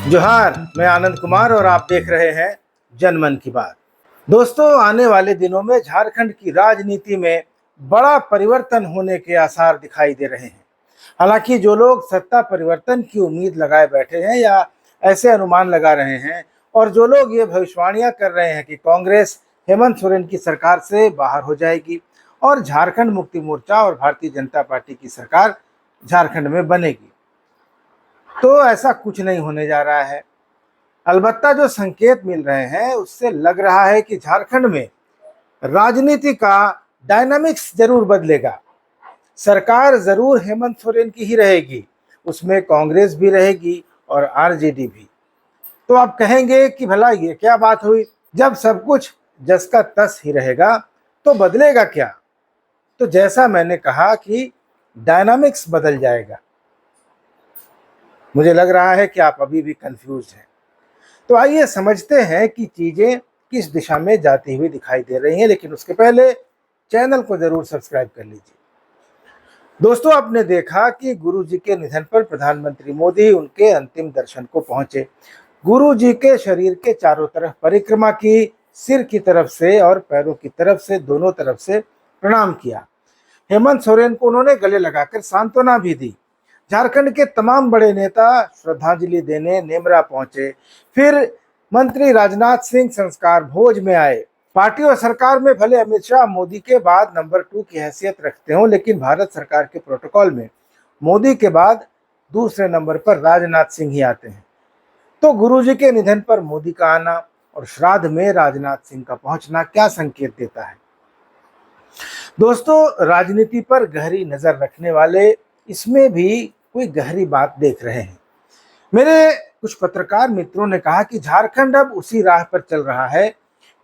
जोहार, मैं आनंद कुमार और आप देख रहे हैं जनमन की बात। दोस्तों, आने वाले दिनों में झारखंड की राजनीति में बड़ा परिवर्तन होने के आसार दिखाई दे रहे हैं। हालांकि जो लोग सत्ता परिवर्तन की उम्मीद लगाए बैठे हैं या ऐसे अनुमान लगा रहे हैं और जो लोग ये भविष्यवाणियां कर रहे हैं कि कांग्रेस हेमंत सोरेन की सरकार से बाहर हो जाएगी और झारखंड मुक्ति मोर्चा और भारतीय जनता पार्टी की सरकार झारखंड में बनेगी, तो ऐसा कुछ नहीं होने जा रहा है। अलबत्ता जो संकेत मिल रहे हैं उससे लग रहा है कि झारखंड में राजनीति का डायनामिक्स जरूर बदलेगा। सरकार जरूर हेमंत सोरेन की ही रहेगी, उसमें कांग्रेस भी रहेगी और आरजेडी भी। तो आप कहेंगे कि भला ये क्या बात हुई, जब सब कुछ जस का तस ही रहेगा तो बदलेगा क्या? तो जैसा मैंने कहा कि डायनामिक्स बदल जाएगा। मुझे लग रहा है कि आप अभी भी कंफ्यूज हैं। तो आइए समझते हैं कि चीजें किस दिशा में जाती हुई दिखाई दे रही हैं, लेकिन उसके पहले चैनल को जरूर सब्सक्राइब कर लीजिए। दोस्तों, आपने देखा कि गुरु जी के निधन पर प्रधानमंत्री मोदी उनके अंतिम दर्शन को पहुंचे। गुरु जी के शरीर के चारों तरफ परिक्रमा की, सिर की तरफ से और पैरों की तरफ से, दोनों तरफ से प्रणाम किया। हेमंत सोरेन को उन्होंने गले लगाकर सांत्वना भी दी। झारखंड के तमाम बड़े नेता श्रद्धांजलि देने नेमरा पहुंचे। फिर मंत्री राजनाथ सिंह संस्कार भोज में आए। पार्टी और सरकार में भले अमित शाह मोदी के बाद नंबर 2 की हैसियत रखते हो, लेकिन भारत सरकार के प्रोटोकॉल में मोदी के बाद दूसरे नंबर पर राजनाथ सिंह ही आते हैं। तो गुरुजी के निधन पर मोदी का आना और श्राद्ध में राजनाथ सिंह का पहुंचना क्या संकेत देता है? दोस्तों, राजनीति पर गहरी नजर रखने वाले इसमें भी कोई गहरी बात देख रहे हैं। मेरे कुछ पत्रकार मित्रों ने कहा कि झारखंड अब उसी राह पर चल रहा है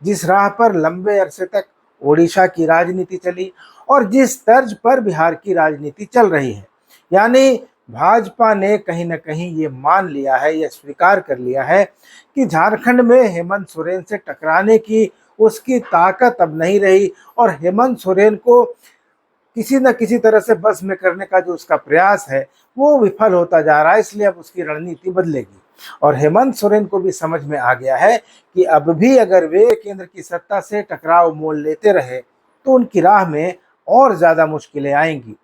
जिस राह पर लंबे अरसे तक ओडिशा की राजनीति चली और जिस तर्ज पर बिहार की राजनीति चल रही है। यानी भाजपा ने कहीं ना कहीं ये मान लिया है, यह स्वीकार कर लिया है कि झारखंड में हेमंत सोरेन से टकराने की उसकी ताकत अब नहीं रही और हेमंत सोरेन को किसी न किसी तरह से बस में करने का जो उसका प्रयास है वो विफल होता जा रहा है। इसलिए अब उसकी रणनीति बदलेगी और हेमंत सोरेन को भी समझ में आ गया है कि अब भी अगर वे केंद्र की सत्ता से टकराव मोल लेते रहे तो उनकी राह में और ज्यादा मुश्किलें आएंगी।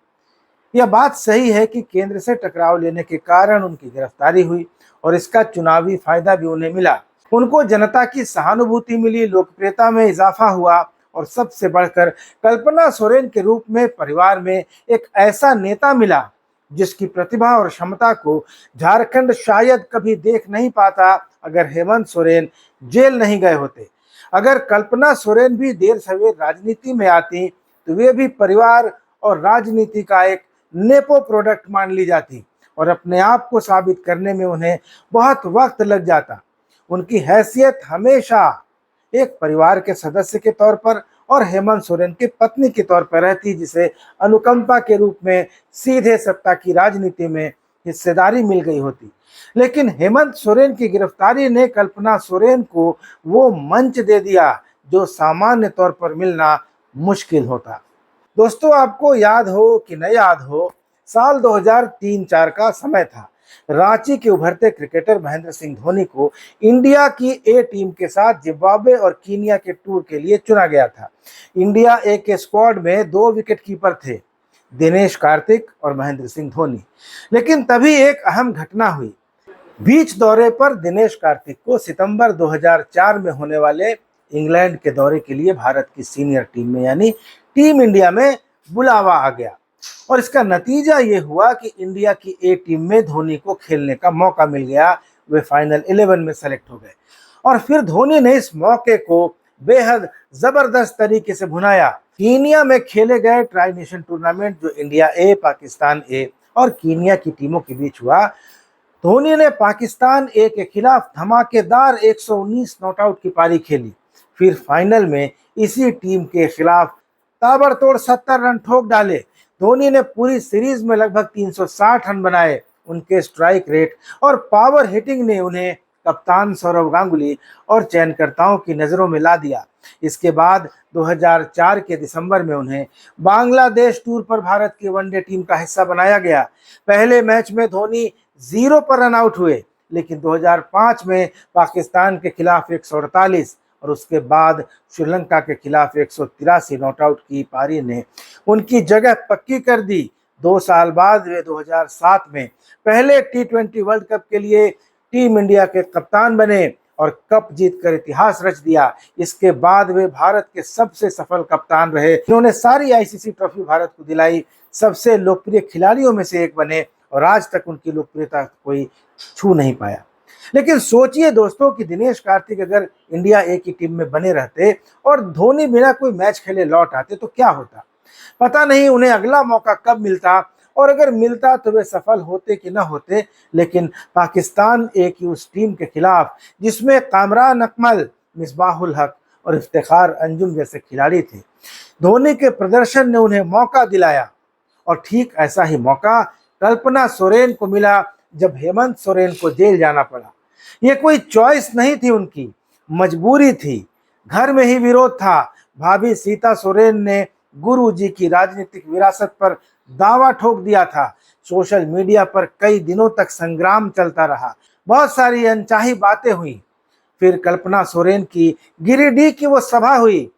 यह बात सही है कि केंद्र से टकराव लेने के कारण उनकी गिरफ्तारी हुई और इसका चुनावी फायदा भी उन्हें मिला। उनको जनता की सहानुभूति मिली, लोकप्रियता में इजाफा हुआ और सबसे बढ़कर कल्पना सोरेन के रूप में परिवार में एक ऐसा नेता मिला जिसकी प्रतिभा और क्षमता को झारखंड शायद कभी देख नहीं पाता अगर हेमंत सोरेन जेल नहीं गए होते। अगर कल्पना सोरेन भी देर सवेर राजनीति में आती तो वे भी परिवार और राजनीति का एक नेपो प्रोडक्ट मान ली जाती और अपने आप को साबित करने में उन्हें बहुत वक्त लग जाता। उनकी हैसियत हमेशा एक परिवार के सदस्य के तौर पर और हेमंत सोरेन की पत्नी के तौर पर रहती, जिसे अनुकंपा के रूप में सीधे सत्ता की राजनीति में हिस्सेदारी मिल गई होती। लेकिन हेमंत सोरेन की गिरफ्तारी ने कल्पना सोरेन को वो मंच दे दिया जो सामान्य तौर पर मिलना मुश्किल होता। दोस्तों, आपको याद हो कि न याद हो, साल 2003-4 का समय था। रांची के उभरते क्रिकेटर महेंद्र सिंह धोनी को इंडिया की ए टीम के साथ जिम्बाब्वे और कीनिया के टूर के लिए चुना गया था। इंडिया ए के स्क्वाड में 2 विकेट कीपर थे, दिनेश कार्तिक और महेंद्र सिंह धोनी। लेकिन तभी एक अहम घटना हुई। बीच दौरे पर दिनेश कार्तिक को सितंबर 2004 में होने वाले इंग्लैंड के दौरे के लिए भारत की सीनियर टीम में यानी टीम इंडिया में बुलावा आ गया और इसका नतीजा ये हुआ कि इंडिया की ए टीम में धोनी को खेलने का मौका मिल गया। वे फाइनल 11 में सेलेक्ट हो गए और फिर धोनी ने इस मौके को बेहद जबरदस्त तरीके से भुनाया। कीनिया में खेले गए ट्राई नेशन टूर्नामेंट जो इंडिया ए, पाकिस्तान ए और कीनिया की टीमों के बीच हुआ, धोनी ने पाकिस्तान ए के खिलाफ धमाकेदार 119 नॉटआउट की पारी खेली। फिर फाइनल में इसी टीम के खिलाफ ताबड़तोड़ 70 रन ठोक डाले। धोनी ने पूरी सीरीज में लगभग 360 रन बनाए। उनके स्ट्राइक रेट और पावर हिटिंग ने उन्हें कप्तान सौरव गांगुली और चयनकर्ताओं की नजरों में ला दिया। इसके बाद 2004 के दिसंबर में उन्हें बांग्लादेश टूर पर भारत की वनडे टीम का हिस्सा बनाया गया। पहले मैच में धोनी 0 पर रन आउट हुए, लेकिन 2005 में पाकिस्तान के खिलाफ 148 और उसके बाद श्रीलंका के खिलाफ 183 नॉट आउट की पारी ने उनकी जगह पक्की कर दी। 2 साल बाद वे 2007 में पहले T20 वर्ल्ड कप के लिए टीम इंडिया के कप्तान बने और कप जीतकर इतिहास रच दिया। इसके बाद वे भारत के सबसे सफल कप्तान रहे। इन्होंने सारी आईसीसी ट्रॉफी भारत को दिलाई, सबसे लोकप्रिय खिलाड़ियों में से एक बने और आज तक उनकी लोकप्रियता कोई छू नहीं पाया। लेकिन सोचिए दोस्तों कि दिनेश कार्तिक अगर इंडिया ए की टीम में बने रहते और धोनी बिना कोई मैच खेले लौट आते तो क्या होता। पता नहीं उन्हें अगला मौका कब मिलता और अगर मिलता तो वे सफल होते कि न होते। लेकिन पाकिस्तान ए की उस टीम के खिलाफ जिसमें कामरान अकमल, मिसबाहुल हक और इफ्तिखार अंजुम जैसे खिलाड़ी थे, धोनी के प्रदर्शन ने उन्हें मौका दिलाया। और ठीक ऐसा ही मौका कल्पना सोरेन को मिला जब हेमंत सोरेन को जेल जाना पड़ा। ये कोई चॉइस नहीं थी उनकी, मजबूरी थी। घर में ही विरोध था। भाभी सीता सोरेन ने गुरुजी की राजनीतिक विरासत पर दावा ठोक दिया था। सोशल मीडिया पर कई दिनों तक संग्राम चलता रहा। बहुत सारी अनचाही बातें हुई। फिर कल्पना सोरेन की गिरिडीह की वो सभा हुई।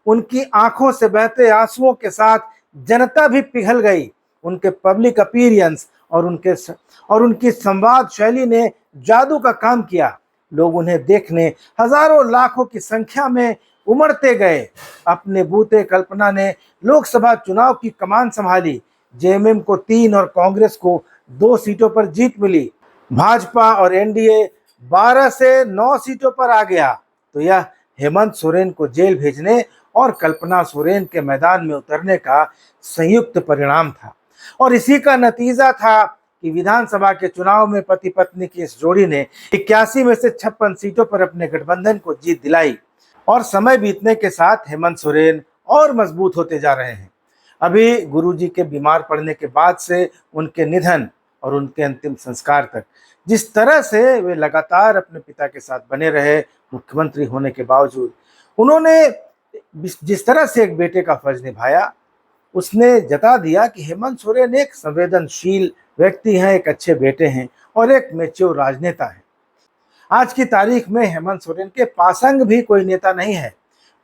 उनकी आंखों से बहते आंसुओं के साथ जनता भी पिघल गई। उनके पब्लिक अपीयरेंस और उनकी संवाद शैली ने जादू का काम किया। लोग उन्हें देखने हजारों लाखों की संख्या में उमड़ते गए। अपने बूते कल्पना ने लोकसभा चुनाव की कमान संभाली। जेएमएम को 3 और कांग्रेस को 2 सीटों पर जीत मिली। भाजपा और एनडीए 12 से 9 सीटों पर आ गया। तो यह हेमंत सोरेन को जेल भेजने और कल्पना सोरेन के मैदान में उतरने का संयुक्त परिणाम था। और इसी का नतीजा था कि विधानसभा के चुनाव में पति पत्नी की इस जोड़ी ने 81 में से 56 सीटों पर अपने गठबंधन को जीत दिलाई। और समय बीतने के साथ हेमंत सोरेन और मजबूत होते जा रहे हैं। अभी गुरुजी के बीमार पड़ने के बाद से उनके निधन और उनके अंतिम संस्कार तक जिस तरह से वे लगातार अपने पिता के साथ बने रहे, मुख्यमंत्री होने के बावजूद उन्होंने जिस तरह से एक बेटे का फर्ज निभाया, उसने जता दिया कि हेमंत सोरेन एक संवेदनशील व्यक्ति हैं, एक अच्छे बेटे हैं और एक मैच्योर राजनेता हैं। आज की तारीख में हेमंत सोरेन के पासंग भी कोई नेता नहीं है।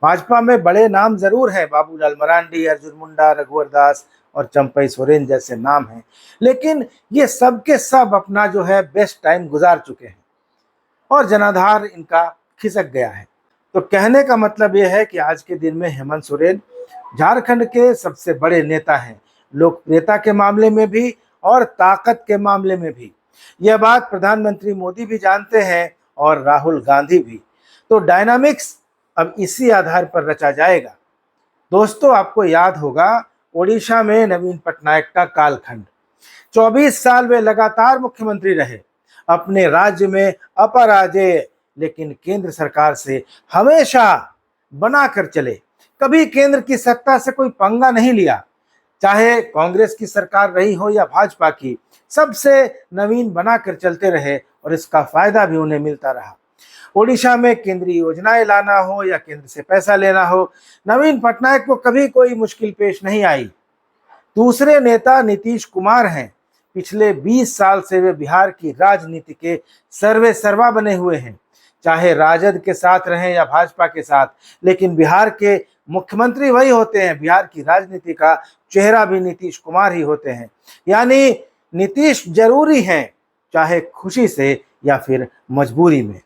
भाजपा में बड़े नाम जरूर हैं, बाबूलाल मरांडी, अर्जुन मुंडा, रघुवर दास और चंपई सोरेन जैसे नाम हैं, लेकिन ये सब के सब अपना जो है बेस्ट टाइम गुजार चुके हैं और जनाधार इनका खिसक गया है। तो कहने का मतलब यह है कि आज के दिन में हेमंत सोरेन झारखंड के सबसे बड़े नेता हैं, लोकप्रियता के मामले में भी और ताकत के मामले में भी। यह बात प्रधानमंत्री मोदी भी जानते हैं और राहुल गांधी भी। तो डायनामिक्स अब इसी आधार पर रचा जाएगा। दोस्तों, आपको याद होगा ओडिशा में नवीन पटनायक का कालखंड। 24 साल वे लगातार मुख्यमंत्री रहे, अपने राज्य में अपराजेय, लेकिन केंद्र सरकार से हमेशा बनाकर चले। कभी केंद्र की सत्ता से कोई पंगा नहीं लिया, चाहे कांग्रेस की सरकार रही हो या भाजपा की, सबसे नवीन बनाकर चलते रहे और इसका फायदा भी उन्हें मिलता रहा। ओडिशा में केंद्रीय योजनाएं लाना हो या केंद्र से पैसा लेना हो, नवीन पटनायक को कभी कोई मुश्किल पेश नहीं आई। दूसरे नेता नीतीश कुमार हैं। पिछले 20 साल से वे बिहार की राजनीति के सर्वे सर्वा बने हुए हैं, चाहे राजद के साथ रहें या भाजपा के साथ, लेकिन बिहार के मुख्यमंत्री वही होते हैं। बिहार की राजनीति का चेहरा भी नीतीश कुमार ही होते हैं। यानी नीतीश जरूरी हैं, चाहे खुशी से या फिर मजबूरी में।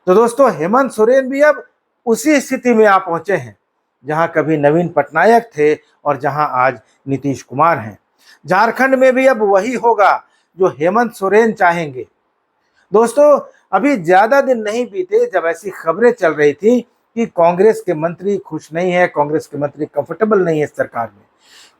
तो दोस्तों, हेमंत सोरेन भी अब उसी स्थिति में आ पहुंचे हैं जहां कभी नवीन पटनायक थे और जहां आज नीतीश कुमार हैं। झारखंड में भी अब वही होगा जो हेमंत सोरेन चाहेंगे। दोस्तों, अभी ज्यादा दिन नहीं बीते जब ऐसी खबरें चल रही थी कि कांग्रेस के मंत्री खुश नहीं है, कांग्रेस के मंत्री कंफर्टेबल नहीं है इस सरकार में।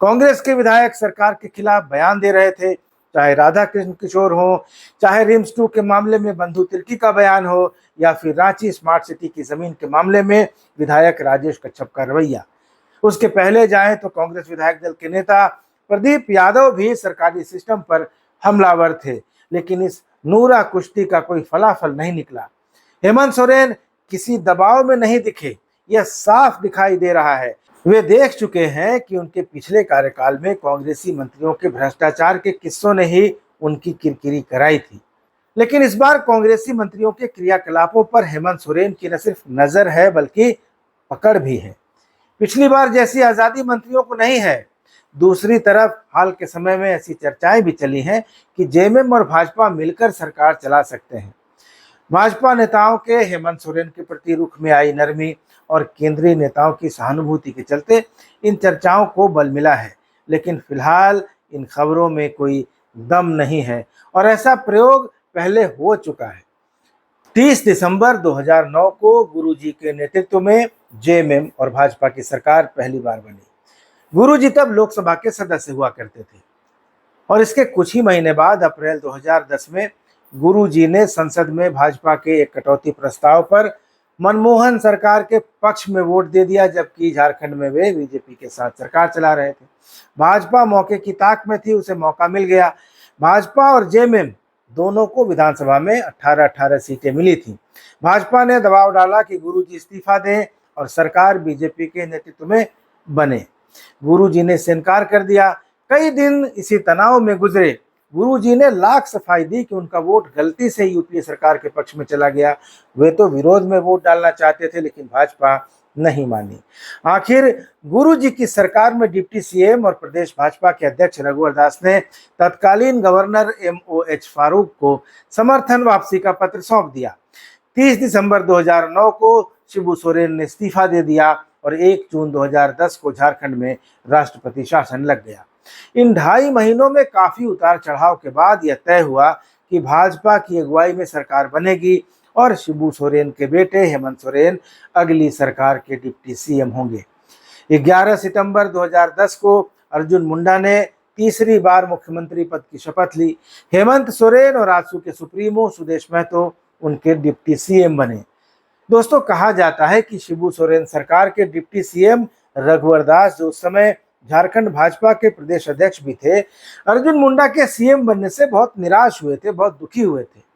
कांग्रेस के विधायक सरकार के खिलाफ बयान दे रहे थे, चाहे राधा कृष्ण किशोर हो, चाहे रिम्स 2 के मामले में बंधु तिर्की का बयान हो, या फिर रांची स्मार्ट सिटी की जमीन के मामले में विधायक राजेश कच्छप का रवैया। उसके पहले जाएं तो कांग्रेस विधायक दल के नेता प्रदीप यादव भी सरकारी सिस्टम पर हमलावर थे, लेकिन इस नूरा कुश्ती का कोई फलाफल नहीं निकला। हेमंत सोरेन किसी दबाव में नहीं दिखे, यह साफ दिखाई दे रहा है। वे देख चुके हैं कि उनके पिछले कार्यकाल में कांग्रेसी मंत्रियों के भ्रष्टाचार के किस्सों ने ही उनकी किरकिरी कराई थी। लेकिन इस बार कांग्रेसी मंत्रियों के क्रियाकलापों पर हेमंत सोरेन की न सिर्फ नजर है बल्कि पकड़ भी है। पिछली बार जैसी आजादी मंत्रियों को नहीं है। दूसरी तरफ हाल के समय में ऐसी चर्चाएं भी चली हैं कि जेएमएम और भाजपा मिलकर सरकार चला सकते हैं। भाजपा नेताओं के हेमंत सोरेन के प्रति रुख में आई नरमी और केंद्रीय नेताओं की सहानुभूति के चलते इन चर्चाओं को बल मिला है, लेकिन फिलहाल इन खबरों में कोई दम नहीं है और ऐसा प्रयोग पहले हो चुका है। 30 दिसंबर 2009 को गुरुजी के नेतृत्व में जेएमएम और भाजपा की सरकार पहली बार बनी। गुरुजी तब लोकसभा के सदस्य हुआ करते थे और इसके कुछ ही महीने बाद अप्रैल 2010 में गुरुजी ने संसद में भाजपा के एक कटौती प्रस्ताव पर मनमोहन सरकार के पक्ष में वोट दे दिया, जबकि झारखंड में वे बीजेपी के साथ सरकार चला रहे थे। भाजपा मौके की ताक में थी, उसे मौका मिल गया। भाजपा और जेएमएम दोनों को विधानसभा में 18-18 सीटें मिली थी। भाजपा ने दबाव डाला कि गुरुजी इस्तीफा दें और सरकार बीजेपी के नेतृत्व में बने। गुरुजी ने इससे इनकार कर दिया। कई दिन इसी तनाव में गुजरे। गुरुजी ने लाख सफाई दी कि उनका वोट गलती से यूपीए सरकार के पक्ष में चला गया। वे तो विरोध में वोट डालना चाहते थे, लेकिन भाजपा नहीं मानी। आखिर गुरुजी की सरकार में डिप्टी सीएम और प्रदेश भाजपा के अध्यक्ष रघुवर दास ने तत्कालीन गवर्नर एमओएच फारूक को समर्थन वापसी का पत्र सौंप दिया। 30 दिसंबर 2009 को शिबू सोरेन ने इस्तीफा दे दिया और 1 जून 2010 को झारखंड में राष्ट्रपति शासन लग गया। इन 2.5 महीनों में काफी उतार चढ़ाव के बाद यह तय हुआ कि भाजपा की अगुवाई में सरकार बनेगी और शिबू सोरेन के बेटे हेमंत सोरेन अगली सरकार के डिप्टी सीएम होंगे। 11 सितंबर 2010 को अर्जुन मुंडा ने तीसरी बार मुख्यमंत्री पद की शपथ ली। हेमंत सोरेन और आजसू के सुप्रीमो सुदेश महतो उनके डिप्टी सीएम बने। दोस्तों, कहा जाता है कि शिबू सोरेन सरकार के डिप्टी सीएम रघुवर दास, जो उस समय झारखंड भाजपा के प्रदेश अध्यक्ष भी थे, अर्जुन मुंडा के सीएम बनने से बहुत निराश हुए थे, बहुत दुखी हुए थे।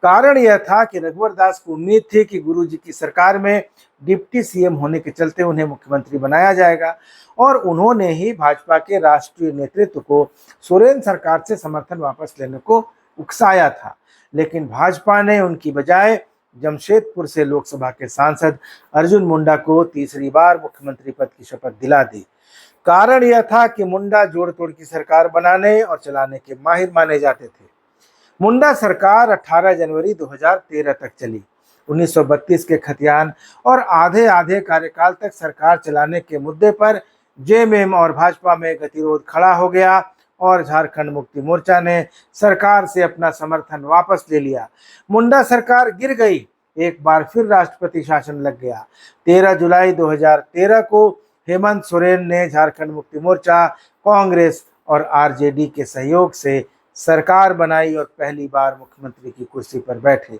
कारण यह था कि रघुवर दास को उम्मीद थी कि गुरुजी की सरकार में डिप्टी सीएम होने के चलते उन्हें मुख्यमंत्री बनाया जाएगा और उन्होंने ही भाजपा के राष्ट्रीय नेतृत्व को सोरेन सरकार से समर्थन वापस लेने को उकसाया था। लेकिन भाजपा ने उनकी बजाय जमशेदपुर से लोकसभा के सांसद अर्जुन मुंडा को तीसरी बार मुख्यमंत्री पद की शपथ दिला दी। कारण यह था कि मुंडा जोड़ तोड़ की सरकार बनाने और चलाने के माहिर माने जाते थे। मुंडा सरकार 18 जनवरी 2013 तक चली। 1932 के खतियान और आधे आधे कार्यकाल तक सरकार चलाने के मुद्दे पर जेएमएम और भाजपा में गतिरोध खड़ा हो गया और झारखंड मुक्ति मोर्चा ने सरकार से अपना समर्थन वापस ले लिया। मुंडा सरकार गिर गई। एक बार फिर राष्ट्रपति शासन लग गया। 13 जुलाई 2013 को हेमंत सोरेन ने झारखंड मुक्ति मोर्चा, कांग्रेस और आरजेडी के सहयोग से सरकार बनाई और पहली बार मुख्यमंत्री की कुर्सी पर बैठे।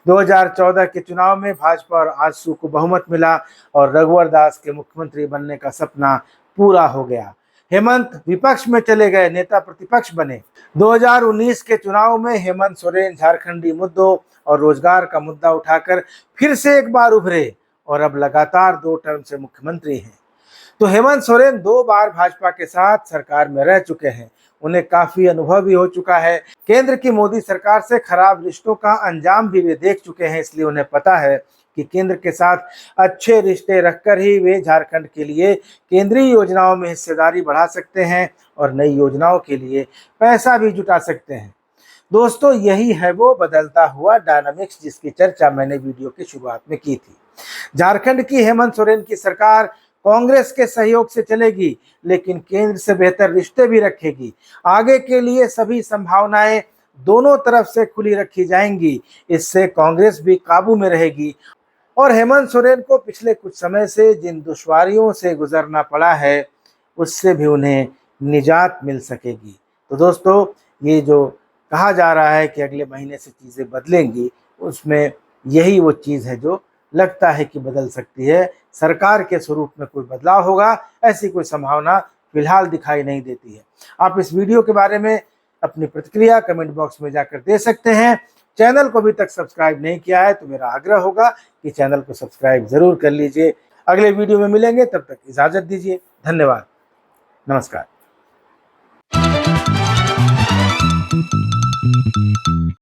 2014 के चुनाव में भाजपा और आजसू को बहुमत मिला और रघुवर दास के मुख्यमंत्री बनने का सपना पूरा हो गया। हेमंत विपक्ष में चले गए, नेता प्रतिपक्ष बने। 2019 के चुनाव में हेमंत सोरेन झारखंडी मुद्दों और रोजगार का मुद्दा उठाकर फिर से एक बार उभरे और अब लगातार 2 टर्म से मुख्यमंत्री हैं। तो हेमंत सोरेन 2 बार भाजपा के साथ सरकार में रह चुके हैं। उन्हें काफी अनुभव भी हो चुका है। केंद्र की मोदी सरकार से खराब रिश्तों का अंजाम भी वे देख चुके हैं, इसलिए उन्हें पता है कि केंद्र के साथ अच्छे रिश्ते रखकर ही वे झारखंड के लिए केंद्रीय योजनाओं में हिस्सेदारी बढ़ा सकते हैं और नई योजनाओं के लिए पैसा भी जुटा सकते हैं। दोस्तों, यही है वो बदलता हुआ डायनामिक्स जिसकी चर्चा मैंने वीडियो की शुरुआत में की थी। झारखंड की हेमंत सोरेन की सरकार कांग्रेस के सहयोग से चलेगी, लेकिन केंद्र से बेहतर रिश्ते भी रखेगी। आगे के लिए सभी संभावनाएं दोनों तरफ से खुली रखी जाएंगी। इससे कांग्रेस भी काबू में रहेगी और हेमंत सोरेन को पिछले कुछ समय से जिन दुश्वारियों से गुजरना पड़ा है, उससे भी उन्हें निजात मिल सकेगी। तो दोस्तों, ये जो कहा जा रहा है कि अगले महीने से चीज़ें बदलेंगी, उसमें यही वो चीज़ है जो लगता है कि बदल सकती है। सरकार के स्वरूप में कोई बदलाव होगा, ऐसी कोई संभावना फिलहाल दिखाई नहीं देती है। आप इस वीडियो के बारे में अपनी प्रतिक्रिया कमेंट बॉक्स में जाकर दे सकते हैं। चैनल को अभी तक सब्सक्राइब नहीं किया है तो मेरा आग्रह होगा कि चैनल को सब्सक्राइब जरूर कर लीजिए। अगले वीडियो में मिलेंगे, तब तक इजाजत दीजिए। धन्यवाद, नमस्कार।